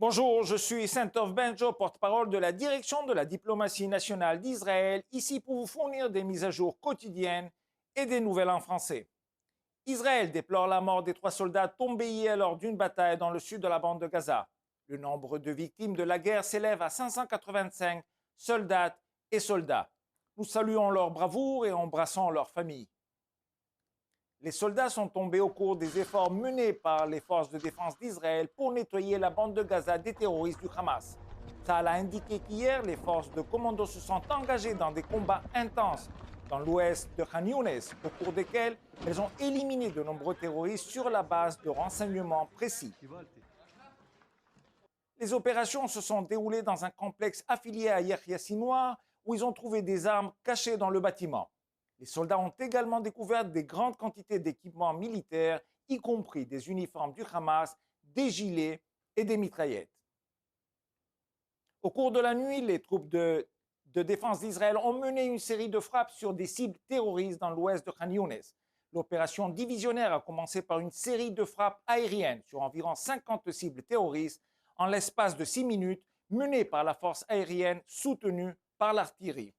Bonjour, je suis Saint-Ov Benjo, porte-parole de la direction de la diplomatie nationale d'Israël, ici pour vous fournir des mises à jour quotidiennes et des nouvelles en français. Israël déplore la mort des 3 soldats tombés hier lors d'une bataille dans le sud de la bande de Gaza. Le nombre de victimes de la guerre s'élève à 585 soldats et soldats. Nous saluons leur bravoure et embrassons leurs familles. Les soldats sont tombés au cours des efforts menés par les forces de défense d'Israël pour nettoyer la bande de Gaza des terroristes du Hamas. Tsahal a indiqué qu'hier, les forces de commando se sont engagées dans des combats intenses dans l'ouest de Khan Younes, au cours desquels elles ont éliminé de nombreux terroristes sur la base de renseignements précis. Les opérations se sont déroulées dans un complexe affilié à Yahya Sinwar, où ils ont trouvé des armes cachées dans le bâtiment. Les soldats ont également découvert des grandes quantités d'équipements militaires, y compris des uniformes du Hamas, des gilets et des mitraillettes. Au cours de la nuit, les troupes de défense d'Israël ont mené une série de frappes sur des cibles terroristes dans l'ouest de Khan Younes. L'opération divisionnaire a commencé par une série de frappes aériennes sur environ 50 cibles terroristes en l'espace de 6 minutes, menée par la force aérienne soutenue par l'artillerie.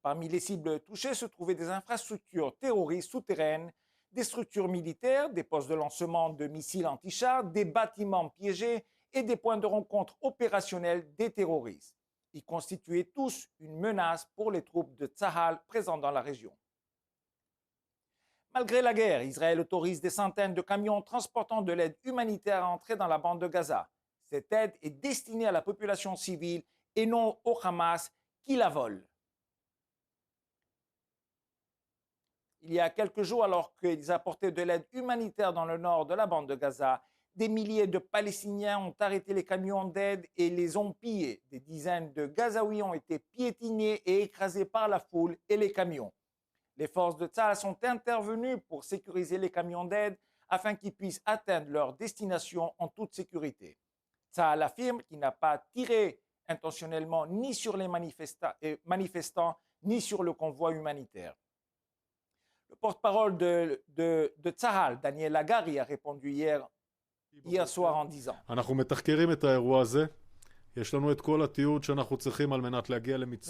Parmi les cibles touchées se trouvaient des infrastructures terroristes souterraines, des structures militaires, des postes de lancement de missiles anti-chars, des bâtiments piégés et des points de rencontre opérationnels des terroristes. Ils constituaient tous une menace pour les troupes de Tsahal présentes dans la région. Malgré la guerre, Israël autorise des centaines de camions transportant de l'aide humanitaire à entrer dans la bande de Gaza. Cette aide est destinée à la population civile et non au Hamas qui la vole. Il y a quelques jours, alors qu'ils apportaient de l'aide humanitaire dans le nord de la bande de Gaza, des milliers de Palestiniens ont arrêté les camions d'aide et les ont pillés. Des dizaines de Gazaouis ont été piétinés et écrasés par la foule et les camions. Les forces de Tsahal sont intervenues pour sécuriser les camions d'aide afin qu'ils puissent atteindre leur destination en toute sécurité. Tsahal affirme qu'il n'a pas tiré intentionnellement ni sur les manifestants ni sur le convoi humanitaire. Le porte-parole de Tsahal, Daniel Hagari, a répondu hier soir en disant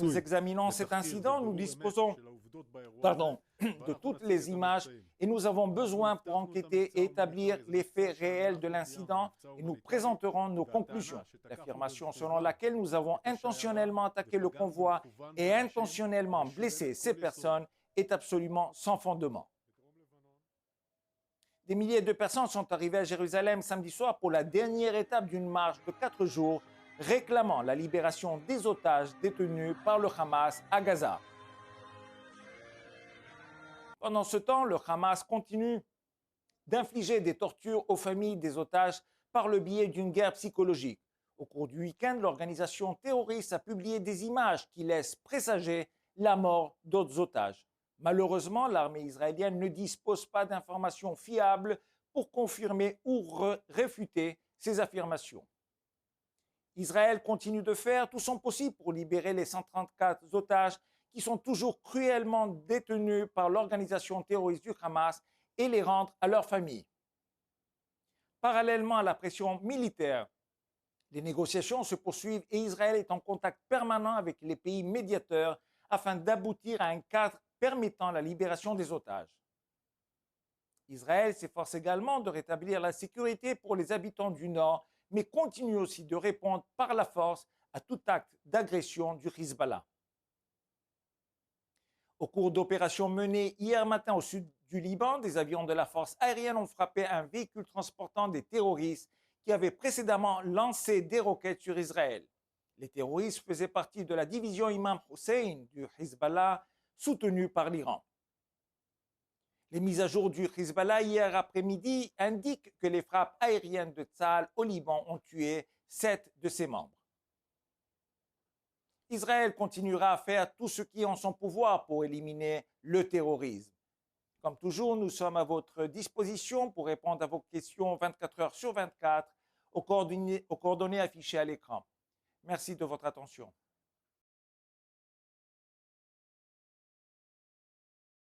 Nous examinons cet incident, nous disposons de toutes les images et nous avons besoin pour enquêter et établir les faits réels de l'incident et nous présenterons nos conclusions. L'affirmation selon laquelle nous avons intentionnellement attaqué le convoi et intentionnellement blessé ces personnes est absolument sans fondement. Des milliers de personnes sont arrivées à Jérusalem samedi soir pour la dernière étape d'une marche de 4 jours réclamant la libération des otages détenus par le Hamas à Gaza. Pendant ce temps, le Hamas continue d'infliger des tortures aux familles des otages par le biais d'une guerre psychologique. Au cours du week-end, l'organisation terroriste a publié des images qui laissent présager la mort d'autres otages. Malheureusement, l'armée israélienne ne dispose pas d'informations fiables pour confirmer ou réfuter ces affirmations. Israël continue de faire tout son possible pour libérer les 134 otages qui sont toujours cruellement détenus par l'organisation terroriste du Hamas et les rendre à leurs familles. Parallèlement à la pression militaire, les négociations se poursuivent et Israël est en contact permanent avec les pays médiateurs afin d'aboutir à un cadre permettant la libération des otages. Israël s'efforce également de rétablir la sécurité pour les habitants du Nord, mais continue aussi de répondre par la force à tout acte d'agression du Hezbollah. Au cours d'opérations menées hier matin au sud du Liban, des avions de la force aérienne ont frappé un véhicule transportant des terroristes qui avaient précédemment lancé des roquettes sur Israël. Les terroristes faisaient partie de la division Imam Hussein du Hezbollah, soutenue par l'Iran. Les mises à jour du Hezbollah hier après-midi indiquent que les frappes aériennes de Tsahal au Liban ont tué 7 de ses membres. Israël continuera à faire tout ce qui est en son pouvoir pour éliminer le terrorisme. Comme toujours, nous sommes à votre disposition pour répondre à vos questions 24 heures sur 24 aux coordonnées affichées à l'écran. Merci de votre attention.